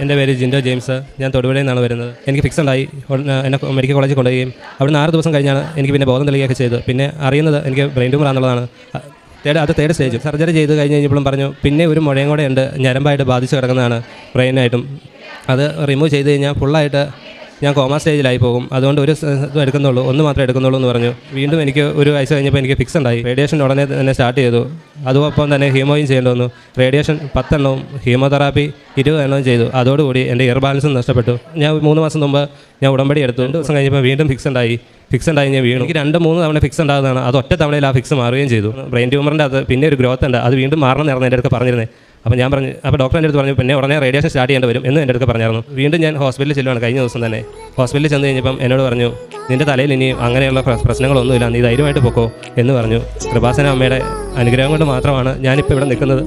എൻ്റെ പേര് ജിൻഡോ ജെയിംസ്. ഞാൻ തൊടുപുഴയിൽ നിന്നാണ് വരുന്നത്. എനിക്ക് ഫിക്സ് ഉണ്ടായി. എന്നെ മെഡിക്കൽ കോളേജിൽ കൊണ്ടുപോവുകയും അവിടുന്ന് 6 ദിവസം കഴിഞ്ഞാണ് എനിക്ക് പിന്നെ ബോധം തെളിയുകയൊക്കെ ചെയ്തത്. പിന്നെ അറിയുന്നത് എനിക്ക് ബ്രെയിൻ ട്യൂമറാണെന്നുള്ളതാണ്. Third stage. സർജറി ചെയ്ത് കഴിഞ്ഞ് കഴിഞ്ഞപ്പോഴും പറഞ്ഞു പിന്നെ ഒരു മുഴയും കൂടെ ഉണ്ട്, ഞരമ്പായിട്ട് ബാധിച്ച് കിടക്കുന്നതാണ് ബ്രെയിനായിട്ടും. അത് റിമൂവ് ചെയ്ത് കഴിഞ്ഞാൽ ഫുള്ളായിട്ട് ഞാൻ കോമ സ്റ്റേജിലായി പോകും. അതുകൊണ്ട് ഒരു ഇത് എടുക്കുന്നുള്ളൂ, ഒന്ന് മാത്രമേ എടുക്കുന്നുള്ളൂ എന്ന് പറഞ്ഞു. വീണ്ടും എനിക്ക് ഒരു വയസ്സ് കഴിഞ്ഞപ്പോൾ എനിക്ക് ഫിക്സ് ഉണ്ടായി. റേഡിയേഷൻ ഉടനെ തന്നെ സ്റ്റാർട്ട് ചെയ്തു. അതോടൊപ്പം തന്നെ ഹീമോയും ചെയ്യേണ്ടി വന്നു. റേഡിയേഷൻ 10 എണ്ണവും ഹീമോതെറാപ്പി 20 എണ്ണവും ചെയ്തു. അതോടുകൂടി എൻ്റെ ഇയർ ബാലൻസും നഷ്ടപ്പെട്ടു. ഞാൻ 3 മാസം മുമ്പ് ഞാൻ ഉടമ്പടി എടുത്തു. 2 ദിവസം കഴിഞ്ഞപ്പോൾ വീണ്ടും ഫിക്സ് ഉണ്ടായി ഞാൻ വീണു. എനിക്ക് 2-3 തവണ ഫിക്സ് ഉണ്ടാകുന്നതാണ്. അത് ഒറ്റ തവണയിൽ ആ ഫിക്സ് മാറുകയും ചെയ്തു. ബ്രെയിൻ ട്യൂമറിൻ്റെ അത് പിന്നെ ഒരു ഗ്രോത്ത് ഉണ്ട്, അത് വീണ്ടും മാറണം എന്നായിരുന്നു എൻ്റെ അടുത്ത് പറഞ്ഞിരുന്നത്. അപ്പോൾ ഞാൻ പറഞ്ഞു, അപ്പോൾ ഡോക്ടർ എൻ്റെ അടുത്ത് പറഞ്ഞു പിന്നെ ഉടനെ റേഡിയേഷൻ സ്റ്റാർട്ട് ചെയ്യേണ്ടി വരും എന്ന് എൻ്റെ അടുത്ത് പറഞ്ഞായിരുന്നു. വീണ്ടും ഞാൻ ഹോസ്പിറ്റലിൽ ചെല്ലുവാണ് കഴിഞ്ഞ ദിവസം തന്നെ. ഹോസ്പിറ്റലിൽ ചെന്ന് കഴിഞ്ഞപ്പം എന്നോട് പറഞ്ഞു, നിൻ്റെ തലയിൽ ഇനി അങ്ങനെയുള്ള പ്രശ്നങ്ങളൊന്നുമില്ല, നീ ധൈര്യമായിട്ട് പൊക്കോ എന്ന് പറഞ്ഞു. കൃപാസന അമ്മയുടെ അനുഗ്രഹം കൊണ്ട് മാത്രമാണ് ഞാനിപ്പോൾ ഇവിടെ നിൽക്കുന്നത്.